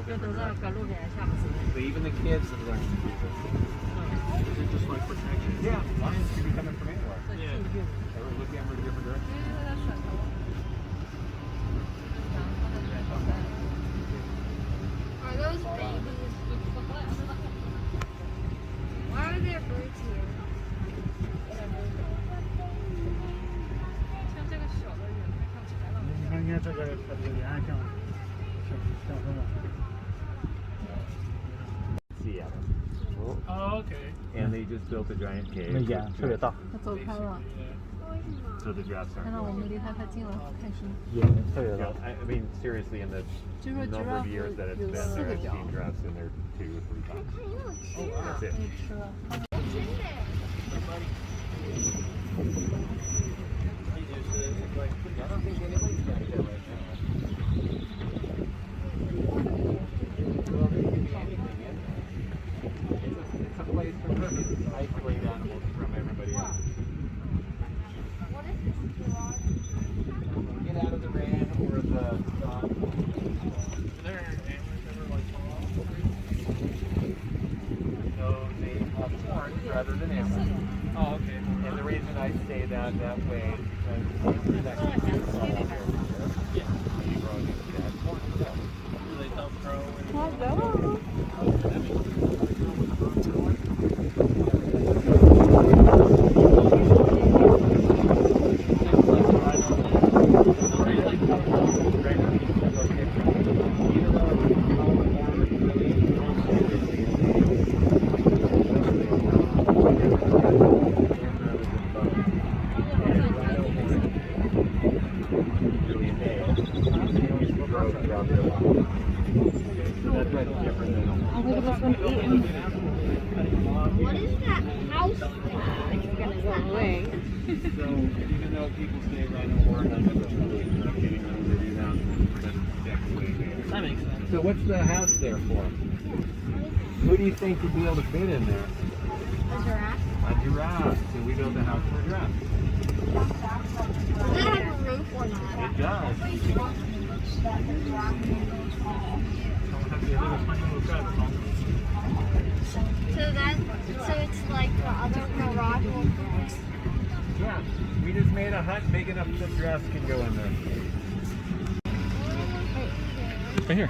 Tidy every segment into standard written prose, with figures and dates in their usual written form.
different directions. But even the kids have learned to do this. Is it just like protection? Yeah, lions can be coming from anywhere. Yeah. Ever look at them in different directions? Are those babies? Why are there birds here? 你看这个它这个沿岸像什么 Seattle. Oh, okay. And they just built a giant cave. 眼特别大，他走开了， So the giraffes 看 aren't 到我 going 们离他太近了，开心。眼特别 You 大 know,。I mean, seriously, in the 就说 number of giraffe years that it's 有 been 四 there, 个 I've 脚， seen giraffes in there 2 or 3 times. That's 可 it. 以吃了。 What's in there? I don't think anybody's got it right now. Well, there could be anything in there. It's a place to isolate animals from everybody else. What is this garage? Get out of the van or the There antlers ever like fall off? no, they have horns rather than antlers. Oh, okay. And the reason I say that way is because antlers actually do fall off every year. Yeah. And you grow into that horn. Do they help grow? Hello. What is that house? It's gonna go away. So even though people say rhino horn, I'm never getting them to do that. That makes sense. So what's the house there for? Who do you think would be able to fit in there? A giraffe? A giraffe. So we built a house for a giraffe. Does it have a roof or not? It does. So it's like the other garage. Yeah. We just made a hut big enough that giraffes can go in there. Right here.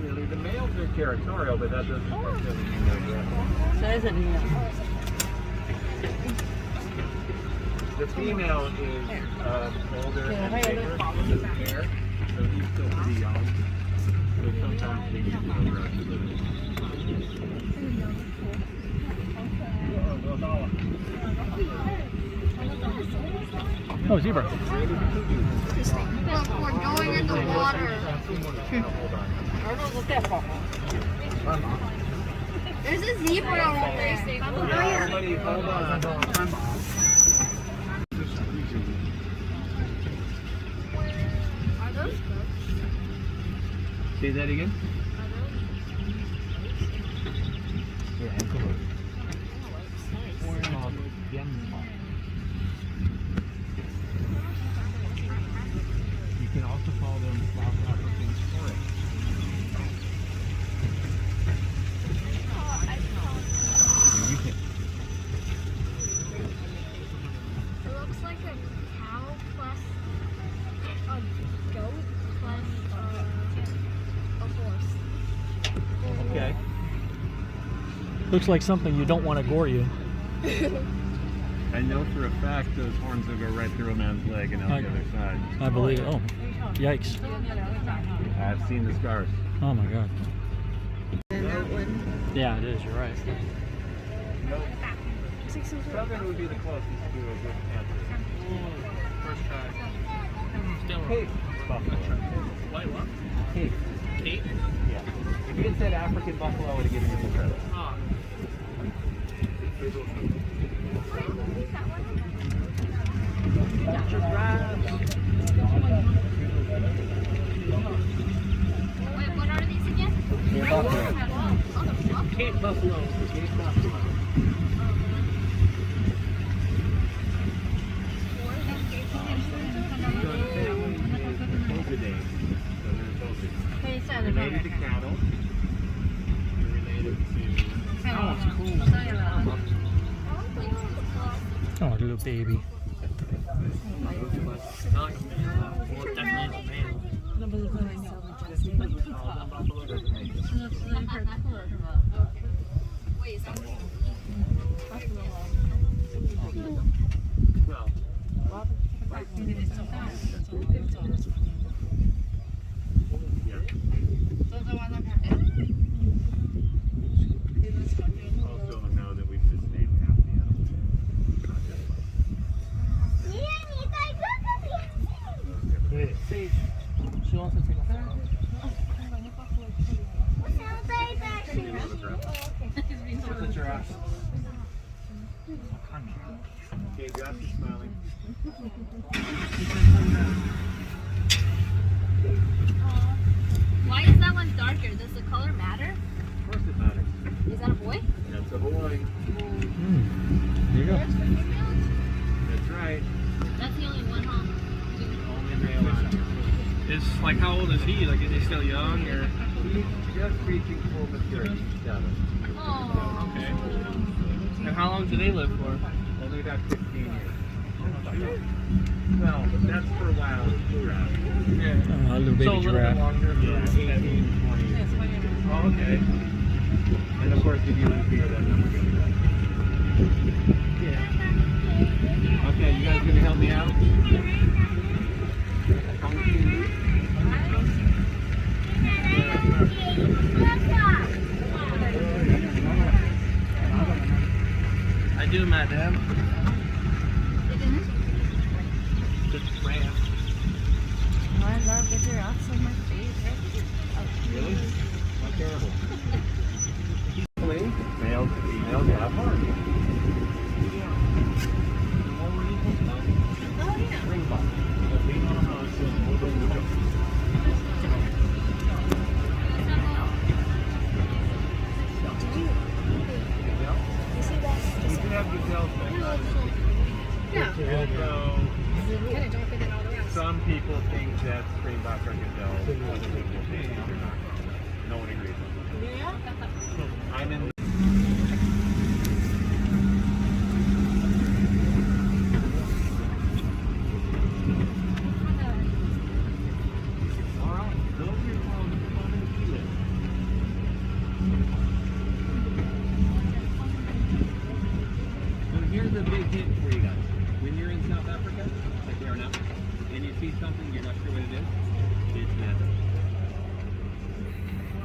Really, the males are territorial, but that doesn't necessarily mean they're aggressive. 谁是你？ The female is older and bigger than the pair, so he's still pretty young. So sometimes they get a little aggressive. Oh, zebra. Look, we're going in the water. There's a zebra over there. Oh, yeah. Everybody, hold on. Are those goats? Say that again? Are those? Yeah, antelope. You can also call them South African forest. You can. It looks like a cow plus a goat plus a horse. Okay. Looks like something you don't want to gore you. I know for a fact those horns will go right through a man's leg and out the other side. I believe it. Oh, yikes. I've seen the scars. Oh my god. And that one. Yeah, it is. You're right. Southern would be the closest to a good panther. First try. Still Cape buffalo. White what? Cape. Cape? Yeah. If you had said African buffalo, I would have given you some credit. Ah. Wait, what are these again? Cape buffalo. Cape buffalo. Cape buffalo. What are these? baby. Well, definitely a male. 那不是不能咬吗？是一块特是吗？你得走大，走走了。 Also know that we've just named half the animals. Not just one. 爷爷，你戴这个眼镜。对，希望是这个。我想要戴戴这个。 What's a giraffe? Okay, Josh is smiling. Why is that one darker? Does the color matter? Of course it matters. Is that a boy? That's a boy. There you go. That's right. That's the only one, huh? Only male on here. Is like how old is he? Like is he still young or? He's just reaching full maturity. 7. Oh. Okay. And how long do they live for? Only about 15 years. Well, but that's for wild giraffe. Yeah. A little baby So a little bit giraffe. longer. Yeah, 18, 20. Oh, okay. And of course, if you live here, that number goes up. Yeah. Okay, you guys gonna help me out? I do, madam. The ram. I love the giraffes. Are my favorite. Really? Not terrible. Males and females have hearts. Ring box. You can have gazelles. Although some people think that springbok are gazelles, other people think they're not. No one agrees on that. I'm in. Alright, those are your phones. Come on and see it. So here's a big hint for you guys. When you're in South Africa, like we are now, and you see something you're not sure what it is, it's an antelope.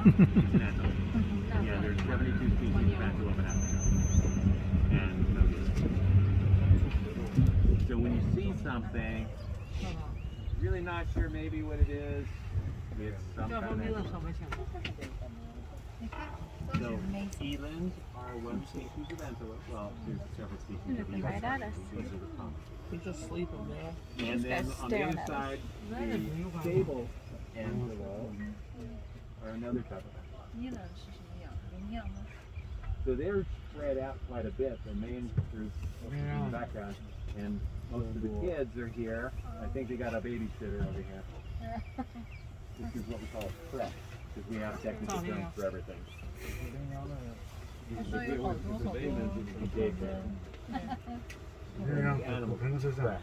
It's an antelope. Yeah, there's 72 species of antelope in Africa. And no good. So when you see something, really not sure maybe what it is, it's some kind of antelope. So elands are one species of antelope. Well, there's several species of Right at elands. us. Those are the common. He's just sleeping, man. And then guy's on the staring other at us. side, the sable antelope are another type of antelope. So they're spread out quite a bit. The main group in the background, and most of the kids are here. I think they got a babysitter over here. This is what we call a prep, because we have technical terms for everything. This is the same as the daycare. Animal prep.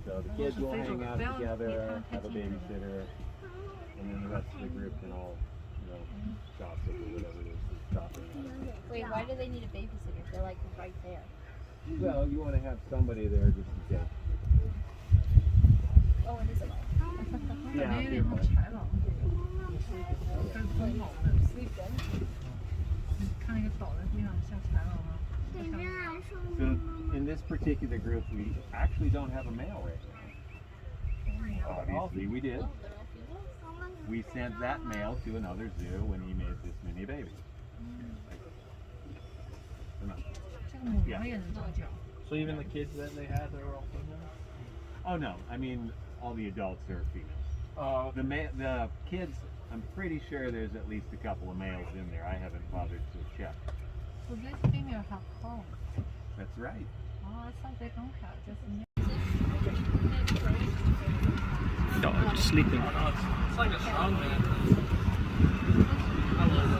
So the kids will hang out together, have a babysitter, and then the rest of the group can all, gossip or whatever it is, shopping. Wait, why do they need a babysitter? They're like right there. Well, you want to have somebody there just in case. Oh, it is a light. Yeah, Maybe you're they're fine. child. Sleep then. 看那个岛的地方像豺狼吗？ So in this particular group, we actually don't have a male right now. Obviously, we did. We sent that male to another zoo when he made this many babies. So even the kids that they had, they were all female? Oh no, I mean all the adults are females. Oh, The kids, I'm pretty sure there's at least a couple of males in there. I haven't bothered to check. So this female have home. That's right. Oh, I thought they don't have. Just Dog sleeping. no, it's like a strong man. I love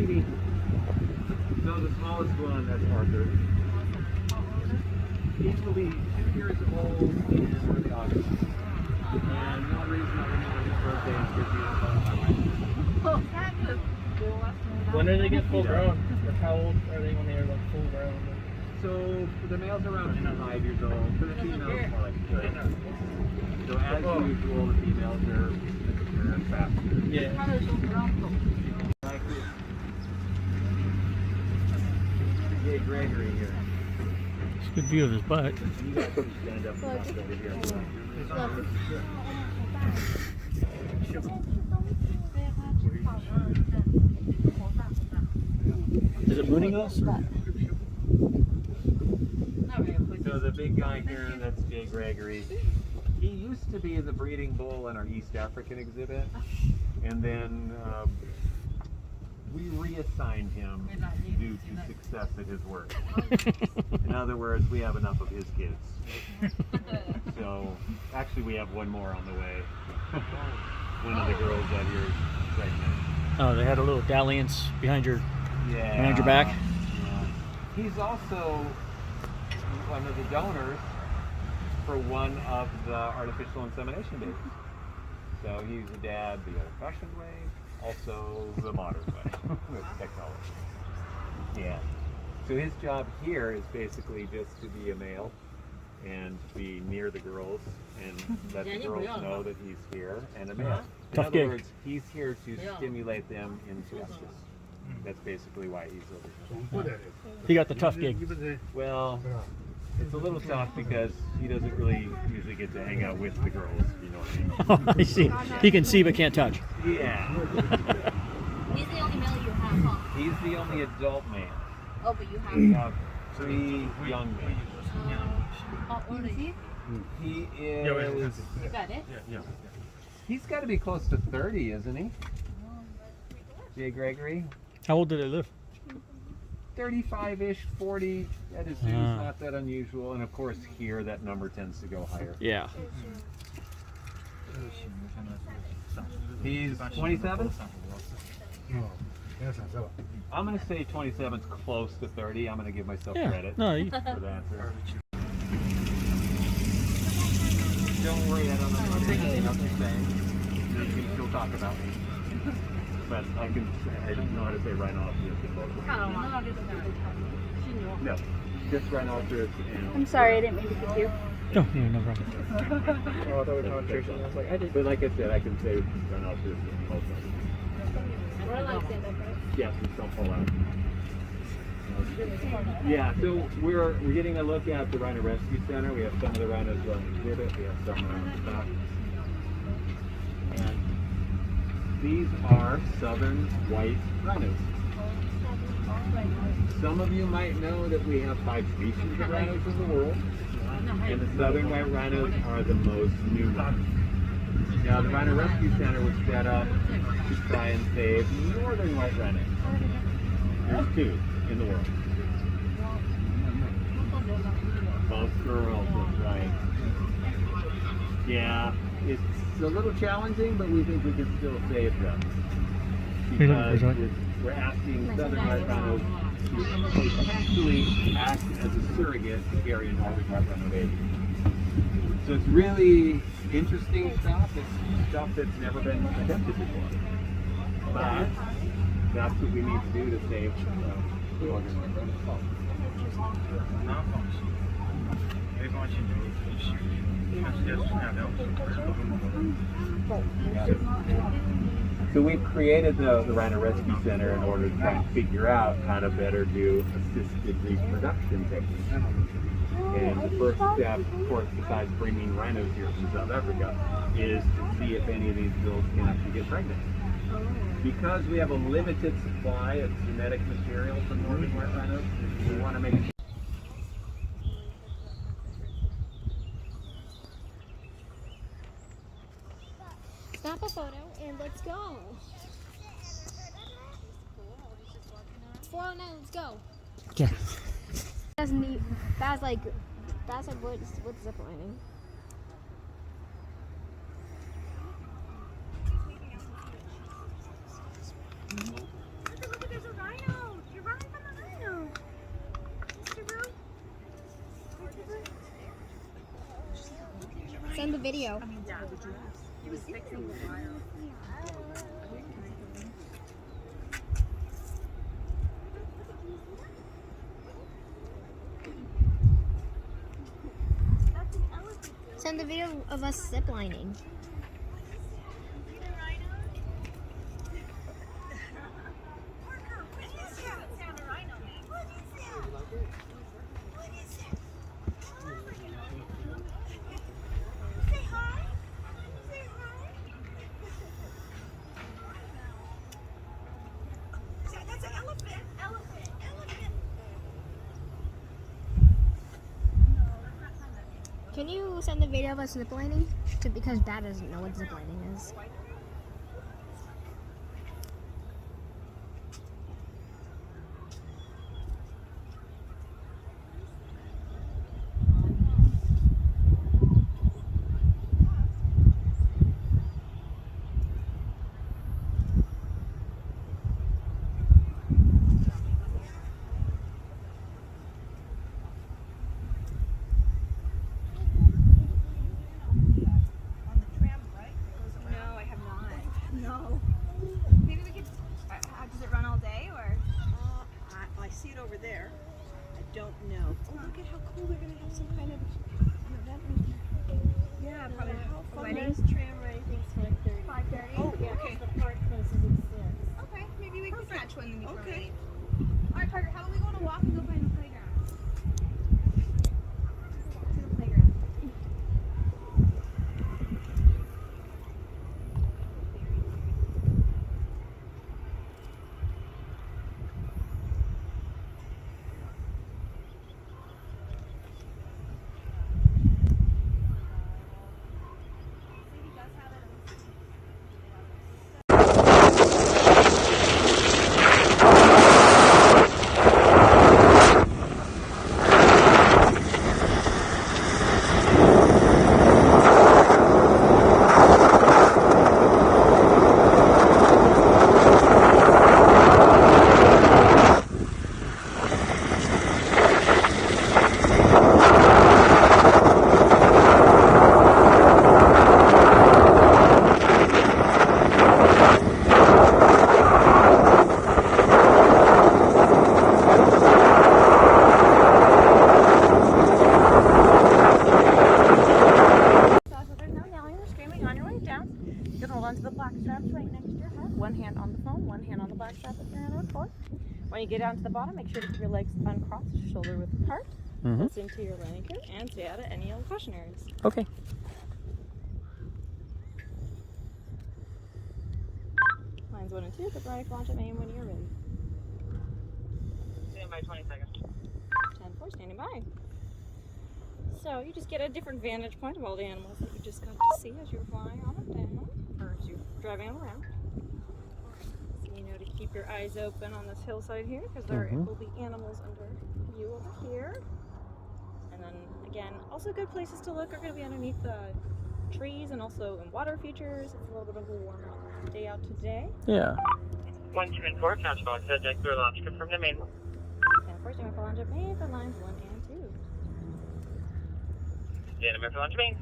baby. So the smallest one, that's Arthur. He will be 2 years old in early August. And the only reason I remember his birthday is because he was on. When do they get full grown? Like how old are they when they're like full grown? So for the males around 5 years old, for the females more like 3. So as usual, the females are faster. Yeah. Like this. Jay Gregory here. It's a good view of his butt. You guys can stand up and walk over here. Is it mooning us? So the big guy here, that's Jay Gregory. He used to be the breeding bull in our East African exhibit, and then we reassigned him due to success at his work. In other words, we have enough of his kids. So actually we have one more on the way. One of the girls out here is pregnant. Oh, they had a little dalliance behind your back. Yeah. He's also one of the donors for one of the artificial insemination babies. So he's a dad the old-fashioned way, also the modern way with technology. Yeah. So his job here is basically just to be a male and be near the girls and let the girls know that he's here and a male. In Tough other gig. words, he's here to stimulate them into estrus. That's basically why he's over here. He got the tough gig. Well, it's a little tough because he doesn't really usually get to hang out with the girls, you know what I mean? I see. He can see but can't touch. Yeah. He's the only male you have, huh? He's the only adult man. Oh, but you have. We have 3 young men. How old is he? He is... You got it? He's got to be close to 30, isn't he? Jay Gregory? How old do they live? 35-ish, 40 at his zoo, not that unusual. And of course here that number tends to go higher. Yeah. He's 27? I'm going to say 27's close to 30. I'm going to give myself Yeah. credit No, for the answer. Don't worry, I don't know anything else you're saying. You can still talk about me. But I don't know how to say rhinoceros in local. No, just rhinoceros and... I'm sorry, I didn't mean to kick you. Oh, yeah, no problem. Oh, I thought we were concentration. I was like, I did. But like I said, I can say rhinoceros in local. Yeah, just don't pull out. Yeah, so we're getting a look at the Rhino Rescue Center. We have some of the rhinos on exhibit. We have some on stock. And these are southern white rhinos. Some of you might know that we have 5 species of rhinos in the world, and the southern white rhinos are the most numerous. Now, the Rhino Rescue Center was set up to try and save northern white rhinos. There's 2 in the world. Both girls, that's right. Yeah, it's a little challenging, but we think we can still save them. Because we're asking southern white rhinos to actually act as a surrogate to carry a northern white rhino baby. So it's really interesting stuff. It's stuff that's never been attempted before. But that's what we need to do to save the northern white rhino. So we've created the Rhino Rescue Center in order to try and figure out how to better do assisted reproduction techniques. And the first step, of course, besides bringing rhinos here from South Africa, is to see if any of these girls can actually get pregnant. Because we have a limited supply of genetic material from northern white rhinos, we want to make sure. Snap a photo and let's go. 409, let's go. Yeah. That's neat. That's like what's zip lining? Send the video. He was fixing the wire. Send the video of us ziplining. Can you send the video of us ziplining? Because Dad doesn't know what ziplining is. See it over there. I don't know. Oh, look at how cool they're going to have some kind of an event. Yeah, probably. How fun is tram ride? I think it's 5:30. 5:30? Oh, yeah, okay. The park closes at 6. Okay, maybe we can catch one before we leave. All right, Parker, how about we go on a walk and go find the playground? To the playground. One hand on the phone, one hand on the black strap if you're on a record. When you get down to the bottom, make sure to keep your legs uncrossed, shoulder width apart. Listen to your landing gear and stay out of any yellow caution areas. Okay. Lines 1 and 2, diplomatic launch at main when you're ready. Stand by 20 seconds. 10-4, standing by. So you just get a different vantage point of all the animals that you just got to see as you're flying on them down, or as you're driving them around. So you know to keep your eyes open on this hillside here, because there will be animals under you over here. And then again, also good places to look are going to be underneath the trees and also in water features. It's a little bit of a warm day out today. Yeah. 1, 2, and 4, catch box, head deck clear launch, confirm the main. And first, I'm going to main for lines 1 and 2. Stand by for launch main.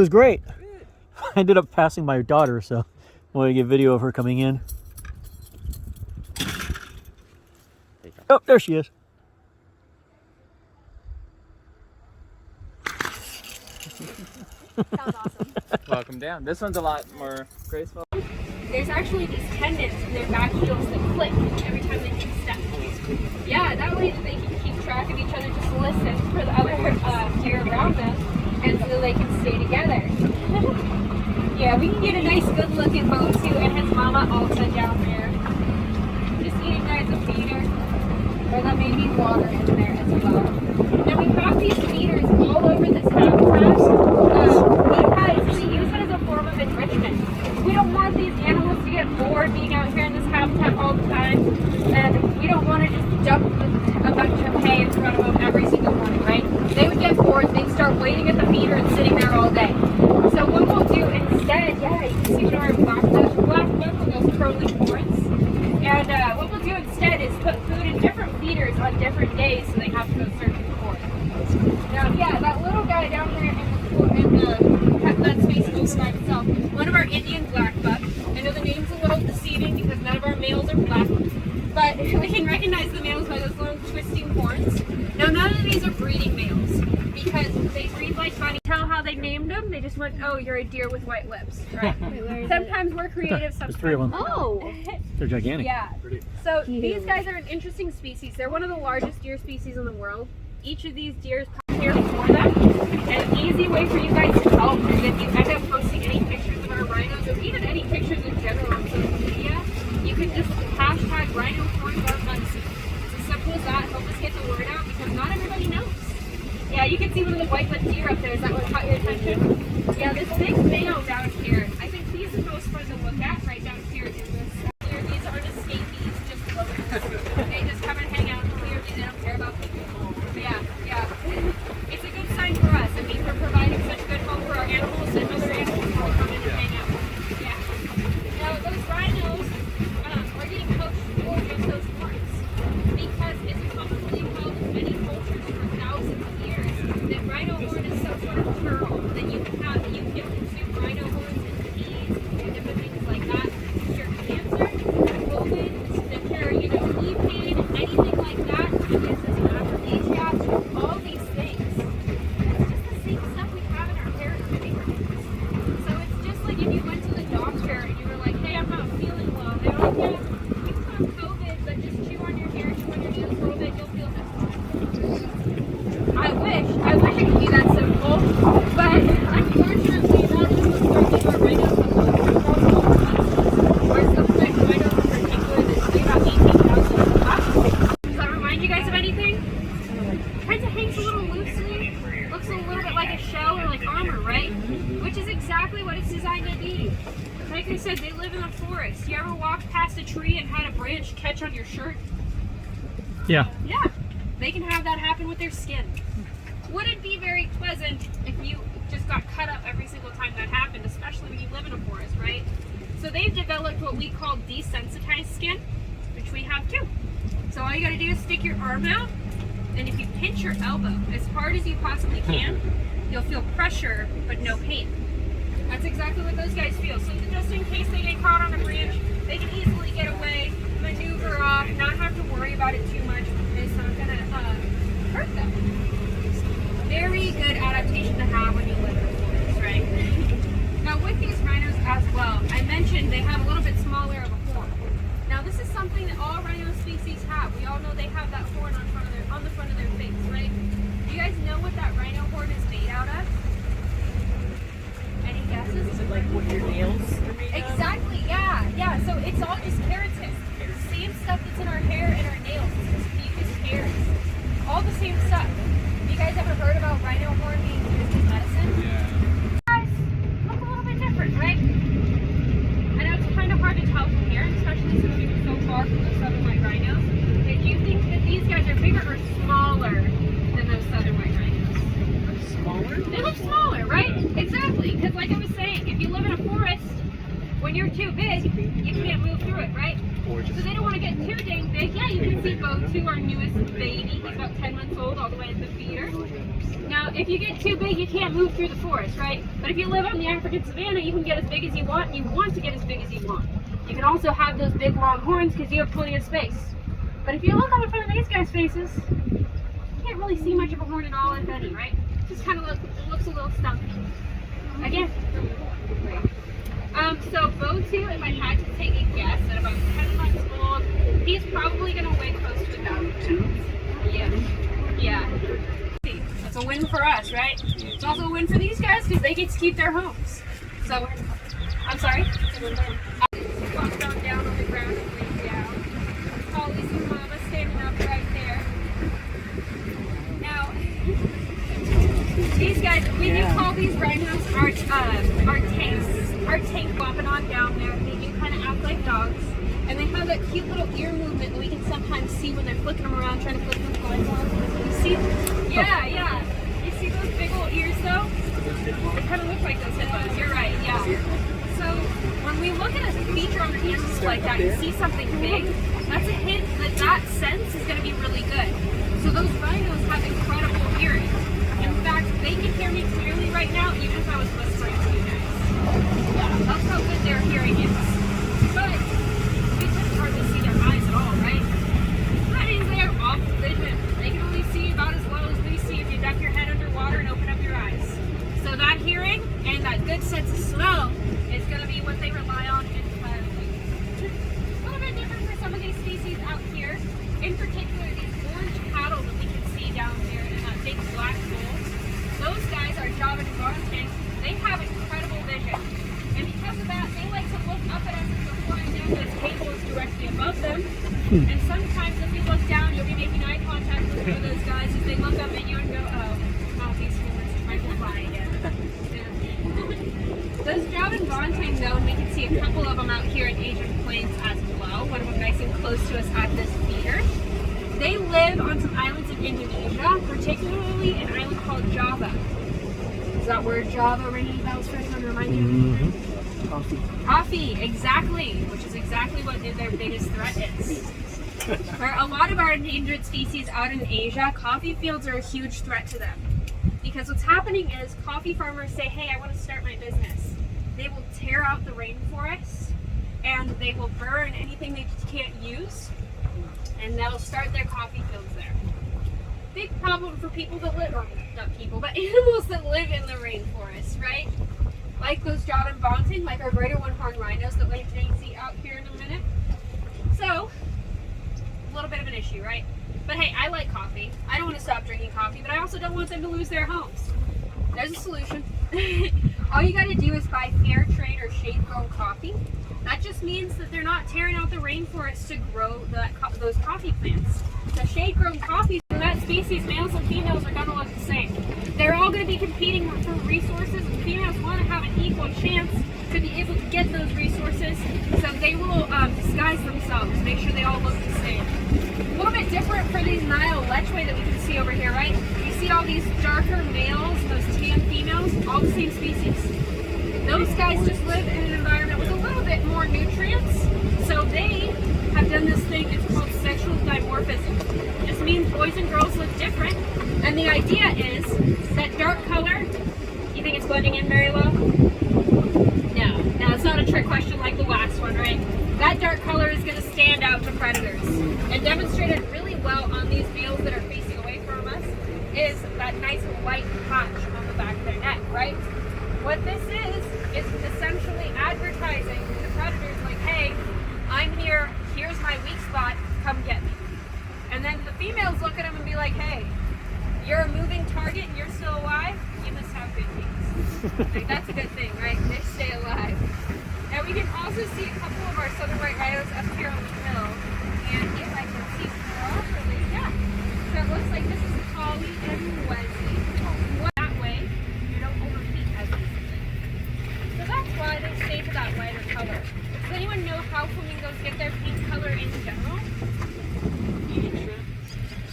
was great. I ended up passing my daughter, so I wanted to get video of her coming in. Oh, there she is. That was awesome. Welcome down. This one's a lot more graceful. There's actually these tendons in their back heels that click every time they take a step. Yeah, that way they can keep track of each other, just listen for the other deer around them, and so they can stay together. Yeah, we can get a nice good look at Bo too, and his mama Alta down there. Just eating guys a feeder. Or that may be water in there as well. And we have these feeders all over this habitat because we use it as a form of enrichment. We don't want these animals to get bored being out here in this habitat all the time, and we don't want to just dump a bunch of hay in front of them every single morning, right? They would get bored, they'd start waiting at the feeder and sitting there all day. So what we'll do instead, yeah, you can see one of our black buck with those curly horns. And what we'll do instead is put food in different feeders on different days so they have to go searching for it. Now, yeah, that little guy down there in that space over by himself, one of our Indian black buck. I know the name's a little deceiving because none of our males are black, but we can recognize the males by those little twisting horns. Now, none of these are breeding males because they breed like bunny. Tell how they named them? They just went, oh, you're a deer with white lips. Right. Sometimes we're creative, sometimes There's 3 of them. Oh! They're gigantic. yeah. So these guys are an interesting species. They're one of the largest deer species in the world. Each of these deer is here for them. And an easy way for you guys to help is if you end up posting any pictures of our rhinos or even any pictures in general on social media, you can just hashtag rhino horns on Muncie. It's as simple as that. Help us get the word out because not everybody knows. Yeah, you can see one of the white-lipped deer up there. Is that what caught your attention? Yeah, this big male down here. I think he's the most fun to look at right down here in this. These aren't escapees, just lovers. They just come and hang out clearly. They don't care about people. But yeah. It's a good sign for us. I mean, we're providing such a good home for our animals and other animals will come in and hang out. Yeah. Now, those rhinos are getting coached for just those horns because it's commonly held in many cultures for thousands of years that rhino horn is some sort of pearl that you can have, that you can consume rhino horns and peas and different things like that. Cure cancer, COVID, cure, knee pain, anything like that. It is as an aphrodisiac, all these things. It's just the same stuff we have in our hair and our fingernails. So it's just like if you went to the doctor and you were like, hey, I'm not feeling well. They're like, yeah, it's not COVID, but just chew on your hair, chew on your nails a little bit, you'll feel just fine. I wish it could be that simple, but unfortunately that is what's starting our rhinos or some like rhinos in particular that weigh about 18,000 pounds. Does that remind you guys of anything? Kind of hangs a little loosely, looks a little bit like a shell or like armor, right? Which is exactly what it's designed to be. Like I said, they live in the forest. You ever walked past a tree and had a branch catch on your shirt? Yeah. Yeah, they can have that happen with their skin. Wouldn't be very pleasant if you just got cut up every single time that happened, especially when you live in a forest, right? So they've developed what we call desensitized skin, which we have too. So all you gotta do is stick your arm out, and if you pinch your elbow as hard as you possibly can, you'll feel pressure, but no pain. That's exactly what those guys feel. So just in case they get caught on a branch, they can easily get away, maneuver off, not have to worry about it too much. It's not gonna hurt them. Very good adaptation to have when you live in the forest, right? Now with these rhinos as well, I mentioned they have a little bit smaller of a horn. Now this is something that all rhino species have. We all know they have that horn on the front of their face, right? Do you guys know what that rhino horn is made out of? Any guesses? Is it like what your nails are made of? Exactly, yeah. So it's all just keratin. Same stuff that's in our hair and our nails. It's just fused hairs. All the same stuff. Have you guys ever heard about rhino horn being used as medicine? Yeah. Guys, look a little bit different, right? I know it's kind of hard to tell from here, especially since we were so far from those southern white rhinos. But do you think that these guys are bigger or smaller than those southern white rhinos? Smaller? They look smaller, right? Exactly. Because like I was saying, if you live in a forest, When you're too big, you can't move through it, right? So they don't want to get too dang big. Yeah, you can see Bo2, our newest baby. He's about 10 months old, all the way in the feeder. Now, if you get too big, you can't move through the forest, right? But if you live out in the African savannah, you can get as big as you want, and you want to get as big as you want. You can also have those big long horns because you have plenty of space. But if you look up in front of these guys' faces, you can't really see much of a horn at all, if any, right? Just kind of looks a little stumpy. Again. So Bo2, if I had to take a guess, at about 10 months old, he's probably going to weigh close to 1,000 pounds. Yeah. That's a win for us, right? It's also a win for these guys because they get to keep their homes. So, I'm sorry? Walk down on the ground and lay down. Holly's your mama standing up right there. Now, these guys, we do call these rhinos our tank walking on down there. They do kind of act like dogs. And they have that cute little ear movement that we can sometimes see when they're flicking them around, trying to flick them going on. You see? Yeah. You see those big old ears though? They kind of look like those headphones. You're right, yeah. So when we look at a feature on the animals like that, you see something big, that's a hint that that sense is going to be really good. So those rhinos have incredible hearing. In fact, they can hear me clearly right now, even if I was whispering to you guys. Yeah, that's how good their hearing is. But we couldn't hardly see their eyes at all, right? That means they have off vision. They can only see about as well as we see if you duck your head underwater and open up your eyes. So that hearing and that good sense of smell is going to be what they rely on entirely. A little bit different for some of these species out here. In particular, these orange cattle that we can see down there in that big black bowl. Those guys are Java and Barnton. They have incredible vision. And because of that, they like to look up at us as we're flying down. This cable is directly above them. And sometimes if you look down, you'll be making eye contact with one of those guys as they look up at you and go, oh, these humans might be flying again. Those Java and Barnton, though, and we can see a couple of them out here in Asian Plains as well. One of them nice and close to us at this feeder. They live on some islands in Indonesia, particularly an island called Java. Is that word Java ringing bells for anyone to remind you? Mm-hmm. Coffee, exactly, which is exactly what their biggest threat is. For a lot of our endangered species out in Asia, coffee fields are a huge threat to them. Because what's happening is coffee farmers say, hey, I want to start my business. They will tear out the rainforest and they will burn anything they can't use. And they'll start their coffee fields there. Big problem for people that live, or not people, but animals that live in the rainforest, right? Like those Java and Barnton, like our greater one-horned rhinos that we may see out here in a minute. So, a little bit of an issue, right? But hey, I like coffee. I don't want to stop drinking coffee, but I also don't want them to lose their homes. There's a solution. All you gotta do is buy fair trade or shade-grown coffee. That just means that they're not tearing out the rainforest to grow those coffee plants. So shade-grown coffee from that species, males and females, are gonna look the same. They're all gonna be competing for resources, and females want to have an equal chance to be able to get those resources. So they will disguise themselves, make sure they all look the same. A little bit different for these Nile lechwe that we can see over here, right? You see all these darker males, those tan females, all the same species. Those guys just live in an environment with a little bit more nutrients, so they have done this thing, it's called sexual dimorphism. This means boys and girls look different, and the idea is that dark color, you think it's blending in very well? No, it's not a trick question like the last one, right? That dark color is going to stand out to predators, and demonstrated really well on these males that are facing away from us is that nice white patch on the back of their neck, right? What this is essentially advertising to the predators like, hey, I'm here, here's my weak spot, come get me. And then the females look at them and be like, hey, you're a moving target and you're still alive, you must have good genes. Like, that's a good thing, right? They stay alive. And we can also see a couple of our southern white rhinos up here on the hill. And if I can see properly, yeah. So it looks like this is Holly and Wesley. That way, you don't overheat as easily. So that's why they stay to that lighter color. Does anyone know how flamingos get their pink color in general? Eating shrimp.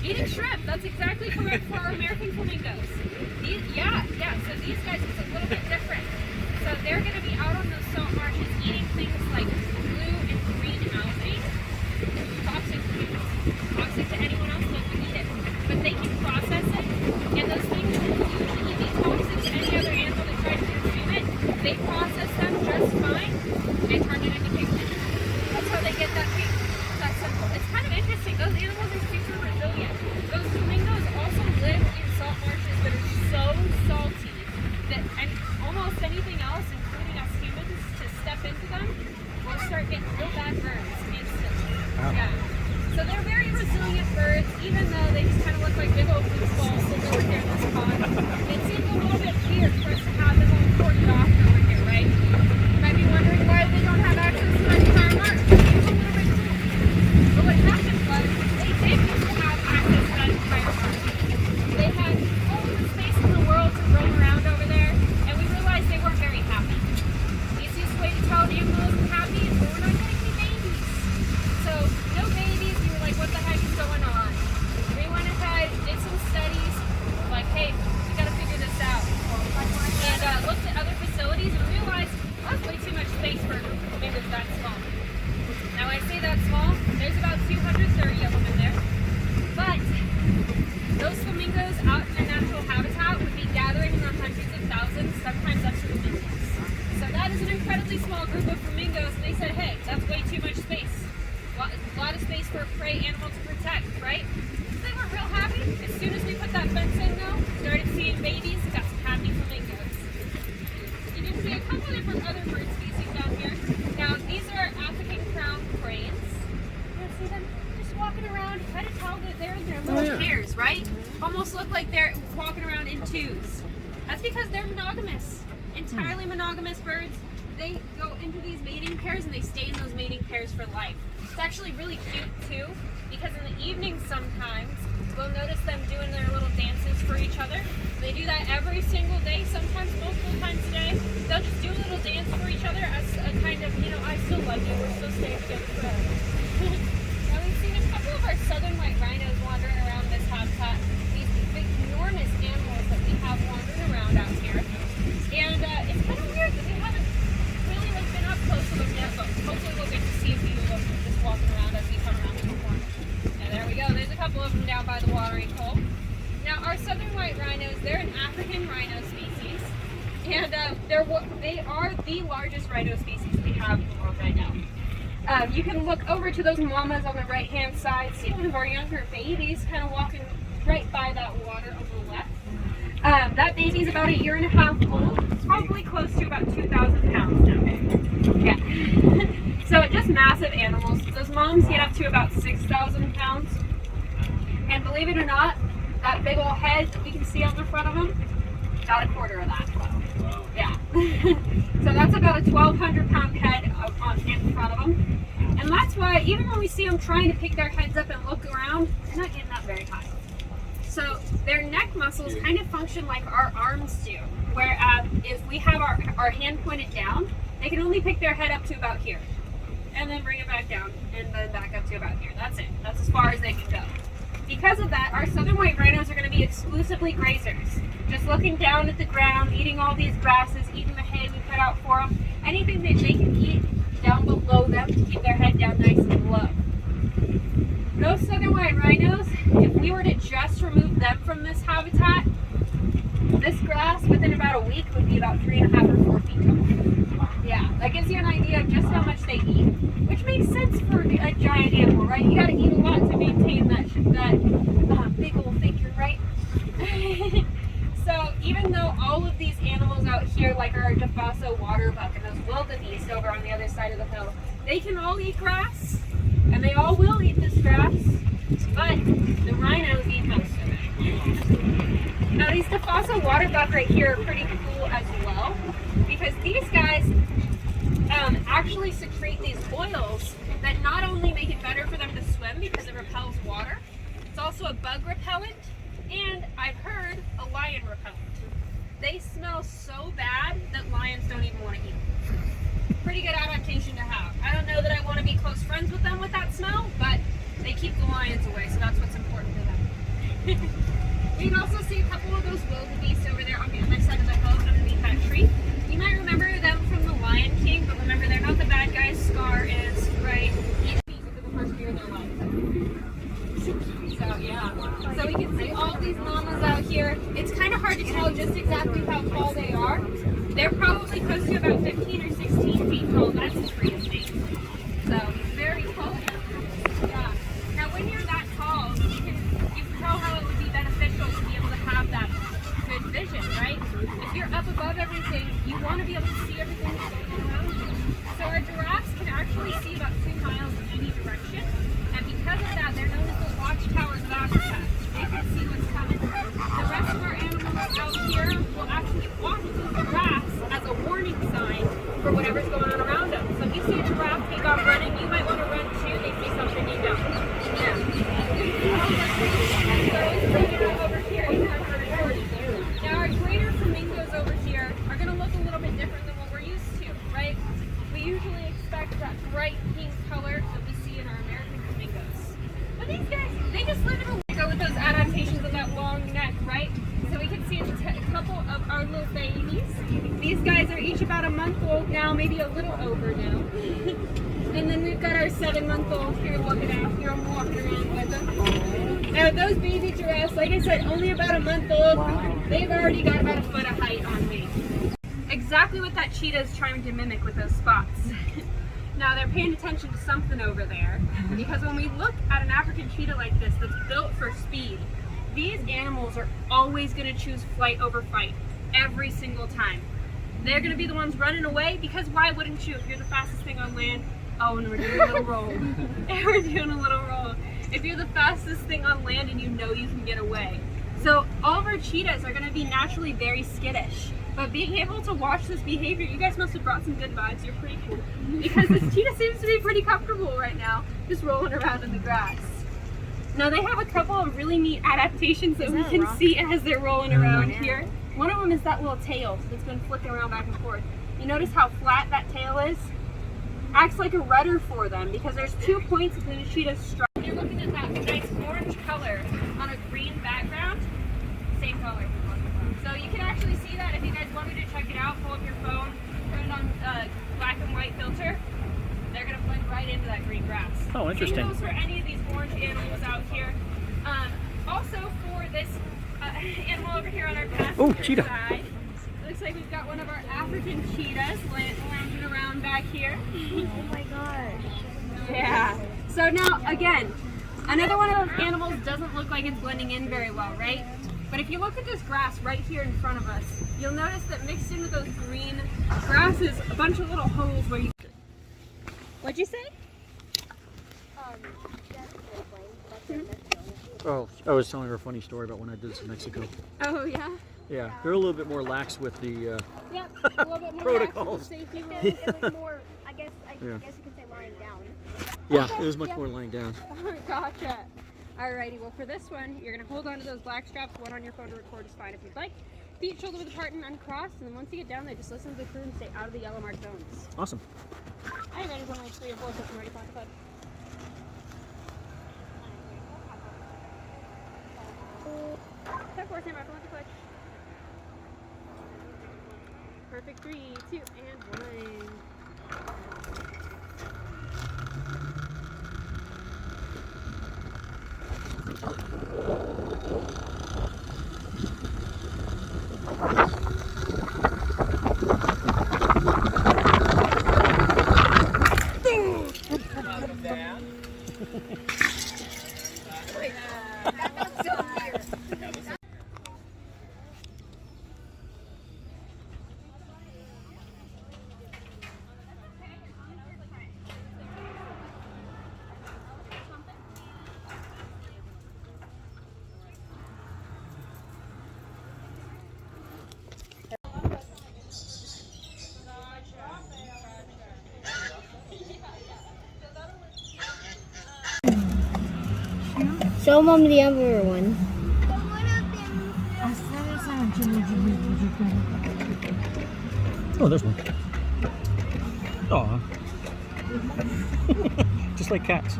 Eating shrimp, that's exactly correct for our American flamingos. So these guys, it's a little bit different. So they're going to be out on those salt marshes eating things them just fine and turn it into pink. That's how they get that pink. That's simple. It's kind of interesting. Those animals are super resilient. Those flamingos also live in salt marshes that are so salty that almost anything else, including us humans, to step into them, will start getting real bad burns instantly. Yeah. So they're very resilient birds, even though they just kind of look like big old footballs sitting over here in this pond. It seems a little bit weird for us to have them all cordoned off over here, right? You might be wondering why they don't have access to that entire marsh. It's a little bit cool. But what happened was, they did used to have access to that entire marsh. They had all of the space in the world to roam around over there, and we realized they weren't very happy. The easiest way to tell an animal isn't happy is when we're not getting any babies. So, no babies, we were like, what the heck is going on? We went ahead, did some studies, like, hey, we gotta figure this out. And looked at other facilities and realized that's way too much space for a group of flamingos that small. Now I say that small, there's about 230 of them in there. But those flamingos out in their natural habitat would be gathering in the hundreds of thousands, sometimes up to the millions. So that is an incredibly small group of flamingos, and they said, hey, that's way too much space. A lot of space for a prey animal to protect, right? So they weren't real happy. As soon as we put that fence in, though, started seeing babies, got some happy flamingos. You can see a couple different other bird species down here. Now, these are African crown cranes. You can see them just walking around. You kind of tell that they're in their little pairs, right? Almost look like they're walking around in twos. That's because they're monogamous. Entirely monogamous birds. They go into these mating pairs and they stay in those mating pairs for life. It's actually really cute too, because in the evening sometimes we'll notice them doing their little dances for each other. They do that every single day, sometimes multiple times a day. They'll just do a little dance for each other as a kind of, you know, I still love you, we're still staying together forever. Now we've seen a couple of our southern white rhinos wandering around this habitat. These big, enormous animals that we have wandering around out here. And it's kind of weird that we haven't really been up close to them yet, but hopefully we'll get to see a few of them just walking around as we come around the corner. And there we go, there's a couple of them down by the watering hole. Now our southern white rhinos, they're an African rhino species, and they are the largest rhino species we have in the world right now. You can look over to those mamas on the right hand side, see one of our younger babies kind of walking right by that water on the left. That baby's about 1.5 years old. It's probably close to about 2,000 pounds now. Yeah. So just massive animals. Those moms get up to about 6,000 pounds. And believe it or not, that big old head that we can see on the front of them, about a quarter of that. Yeah. So that's about a 1,200 pound head in front of them. And that's why even when we see them trying to pick their heads up and look around, they're not getting up very high. So their neck muscles kind of function like our arms do, where if we have our hand pointed down, they can only pick their head up to about here, and then bring it back down, and then back up to about here. That's it. That's as far as they can go. Because of that, our southern white rhinos are going to be exclusively grazers, just looking down at the ground, eating all these grasses, eating the hay we put out for them, anything that they can eat down below them to keep their head down nice and low. Those southern white rhinos, if we were to just remove them from this habitat, this grass within about a week would be about 3.5 or 4 feet tall. Yeah, that gives you an idea of just how much they eat, which makes sense for a giant animal, right? You gotta eat a lot to maintain that big old figure, right? So even though all of these animals out here, like our Dafaso waterbuck and those wildebeest over on the other side of the hill, they can all eat grass, and they all will eat this grass, but the rhinos eat most of it. Now these Dafaso waterbuck right here are pretty cool as well, because these guys actually secrete these oils that not only make it better for them to swim because it repels water, it's also a bug repellent, and I've heard a lion repellent. They smell so bad that lions don't even want to eat them. Pretty good adaptation to have. I don't know that I want to be close friends with them with that smell, but they keep the lions away, so that's what's important to them. You can also see a couple of those wildebeest over there on the other side of the hill underneath that tree. You might remember them from The Lion King, but remember they're not the bad guys. Scar is, right? Eat meat for the first year of their life. So yeah. So we can see all these mamas out here. It's kind of hard to tell just exactly how tall they are. They're probably close to about 50 for whatever's going on around them. So if you see a giraffe take off running, you might want to run too. They see something you don't. Yeah. Over here. Now our greater flamingos over here are going to look a little bit different than what we're used to, right? We usually expect that bright pink color that we see in our American flamingos. But these guys, they just live in a go with those adaptations of that long neck, right? So we can see a couple of our little babies. These guys are each about a month old now, maybe a little over now. And then we've got our 7-month-old here looking out here. I'm walking around with them. Now those baby giraffes, like I said, only about a month old. They've already got about a foot of height on me. Exactly what that cheetah is trying to mimic with those spots. Now they're paying attention to something over there, because when we look at an African cheetah like this that's built for speed, these animals are always going to choose flight over fight every single time. They're going to be the ones running away, because why wouldn't you? If you're the fastest thing on land, oh, and we're doing a little roll. We're doing a little roll. If you're the fastest thing on land and you know you can get away. So all of our cheetahs are going to be naturally very skittish. But being able to watch this behavior, you guys must have brought some good vibes. You're pretty cool. Because this cheetah seems to be pretty comfortable right now, just rolling around in the grass. Now they have a couple of really neat adaptations that we can see as they're rolling around here. One of them is that little tail that's been flicking around back and forth. You notice how flat that tail is? Acts like a rudder for them, because there's 2 points within the cheetah's strut. You're looking at that nice orange color on a green background, same color. So you can actually see that if you guys wanted to check it out, pull up your phone, put it on black and white filter. They're going to blend right into that green grass. Oh, interesting. Same goes for any of these orange animals out here. Also for this animal over here on our passenger side, looks like we've got one of our African cheetahs lounging around back here. Oh my gosh. Yeah. So now, again, another one of those animals doesn't look like it's blending in very well, right? But if you look at this grass right here in front of us, you'll notice that mixed in with those green grasses, a bunch of little holes where you... What'd you say? Oh, I was telling her a funny story about when I did this in Mexico. Oh, yeah? Yeah, they're a little bit more lax with the Yep, a little bit more protocols. safety rules. It was more, I guess you could say lying down. Yeah, it was much more lying down. Gotcha. Alrighty, well for this one, you're going to hold on to those black straps. One on your phone to record is fine if you'd like. Feet shoulder width apart and uncrossed, and then once you get down there, just listen to the crew and stay out of the yellow marked zones. Awesome. I'm ready when like 3 or 4 steps. I'm ready to the 10-4, stand by for one clutch. Perfect. 3, 2, and 1. Show Mom the other one. Oh, there's one. Aw. Just like cats.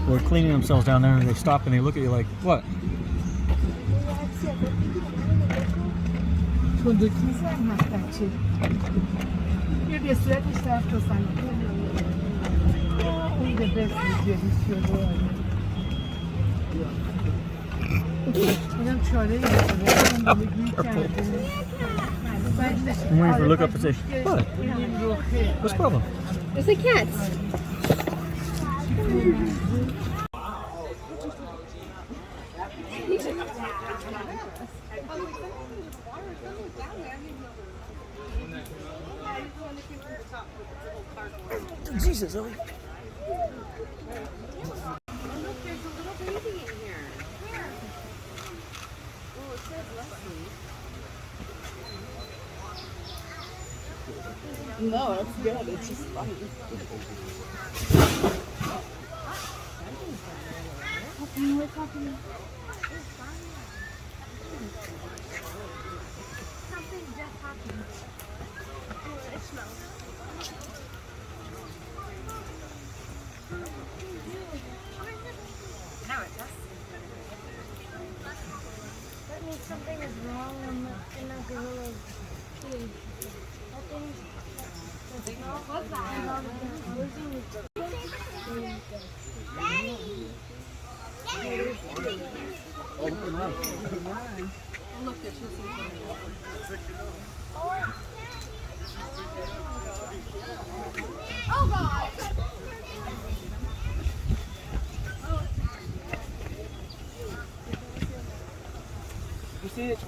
They're cleaning themselves down there and they stop and they look at you like, what? I'm waiting for to look up and say, what? What's the problem? It's the cats. Jesus, Ellie. No, it's good. It's just funny. Something just happened. It smells. No, it does. That means something is wrong in the gorilla's cage. That thing's... What's that? Oh God! You see it?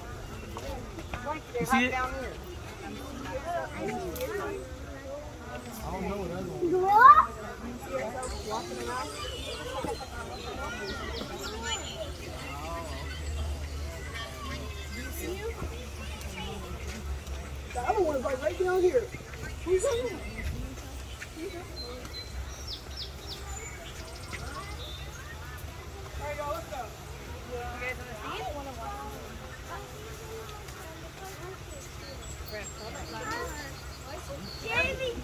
You see it? down here. I don't know what other one. Walking around. The other one's like right down here. Who's in there? Alright, y'all, let's go. Jamie!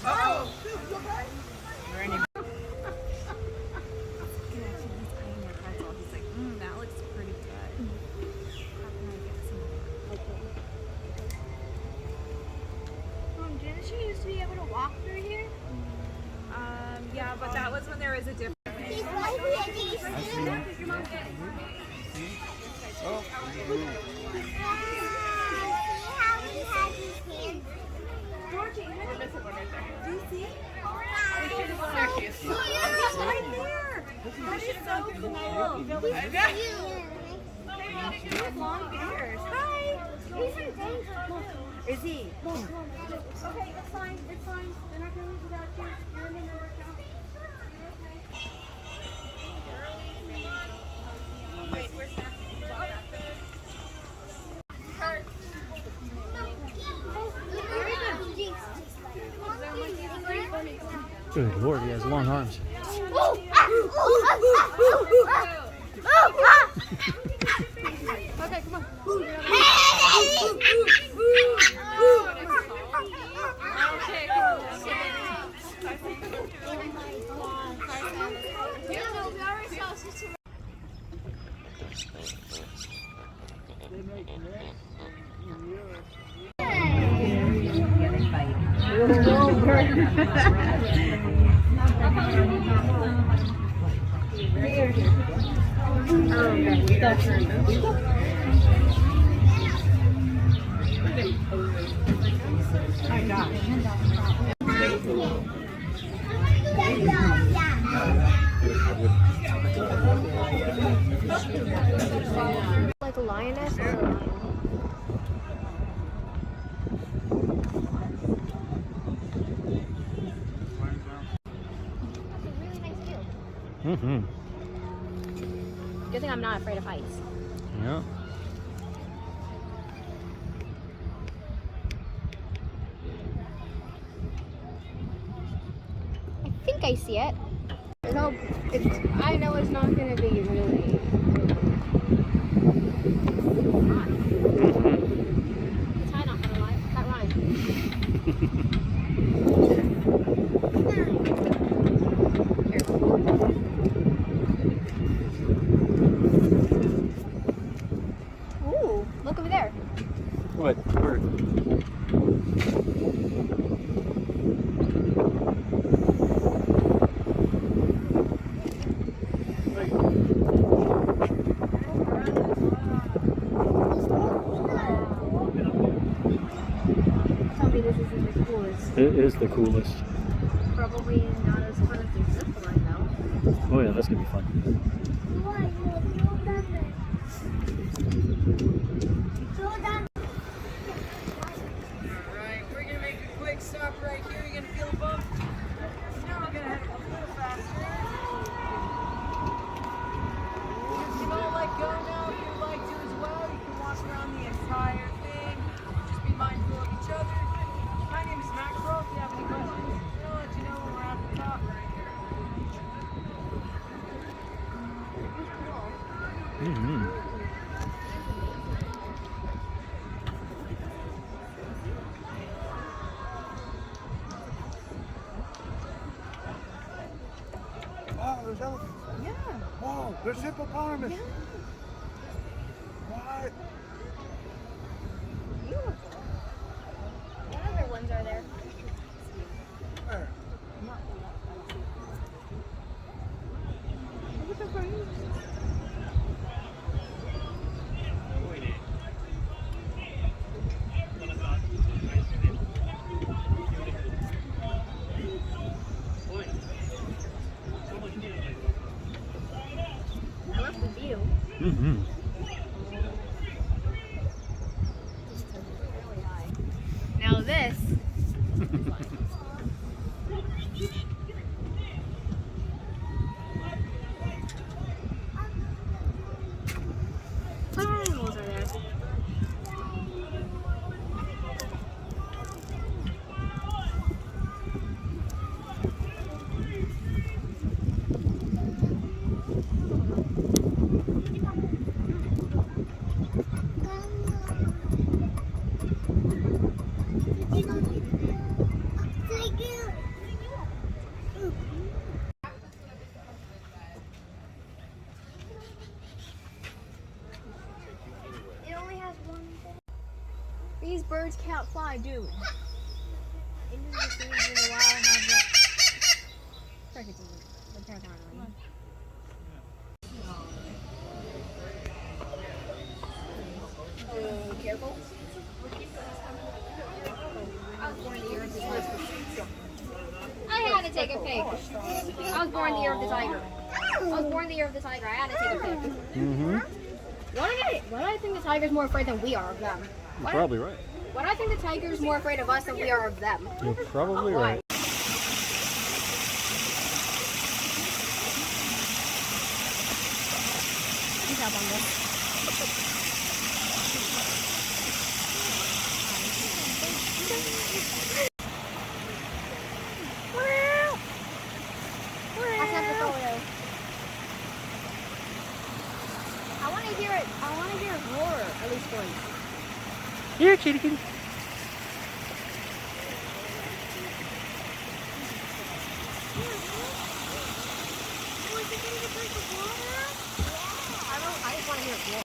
Oh, shoot, you okay? He's like, that looks pretty good. How can I get some? Didn't she used to be able to walk through here? Yeah, but that was when there was a difference. Is he? Okay, it's fine. It's fine. They're not going to leave without you. You're in the number account. Wait, where's that? Good lord, he has long arms. Okay, come on. Like a lioness or a lion? That's a really nice view. Mm-hmm. Good thing I'm not afraid of heights. Yeah. I think I see it. No, I know it's not going to be really hot. It's high, not going to lie. That rhyme. Ooh, look over there. What? Bird? Tell me this isn't the coolest. It is the coolest. Probably not as fun as the zip line though. Oh yeah, that's gonna be fun. Alright, we're gonna make a quick stop right here. You're gonna feel a bump. Now we're gonna head a little faster. If you don't let go now, if you'd like to as well, you can walk around the entire thing. There's hippopotamus. What? What other ones are there? Where? I love the view. Mm-hmm. Now this. What animals are there? It only has one thing. These birds can't fly, dude. Indians and Steves in the wild have that. Crickets isn't. The parrots aren't really. Careful. I was born the year of the tiger. I had to take a pic. I was born the year of the tiger. I was born the year of the tiger. I had to take a pic. Mm-hmm. Why do I think the tiger's more afraid than we are of them? You're probably right. Why do I think the tiger's more afraid of us than we are of them? You're probably Why? right. You tap on this. I snapped the photo. I want to hear it. I want to hear it roar at least once. Here, Chicken. I just want to hear it roar.